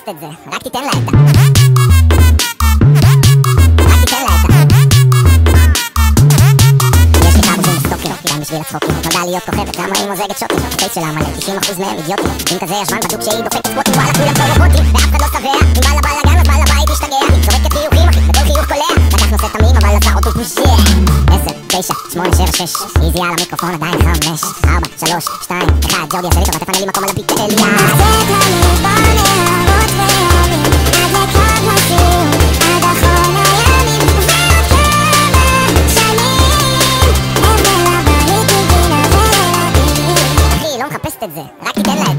מחפשת את זה, רק תיתן לה את ה... רק תיתן לה את ה... יש לי כמה בוזים סטוקים, גם בשביל הצחוקים. נודע להיות כוכבת, כמה היא מוזגת שוטים. פייס שלה מלא, 90% מהם אידיוטים. אם כזה ישמן בדוק שהיא דופקת ספוטים. וואלה כולם פה רובוטים, ואף אחד לא שבע. אם בא לבלגן אז בעל הבית משתגע. זורקת חיוכים אחי, וכל חיוך קולע. לקח נושא תמים אבל עשה אותו פושע. 10, 9, 8, 7, 6. איזי על המיקרופון עדיין 5, 4, 3, 2, 1. ג'ורדי עשה לי טובה, תפנה לי מקום על הביט אליה. אחי, לא מחפשת את זה, רק תיתן לה את זה.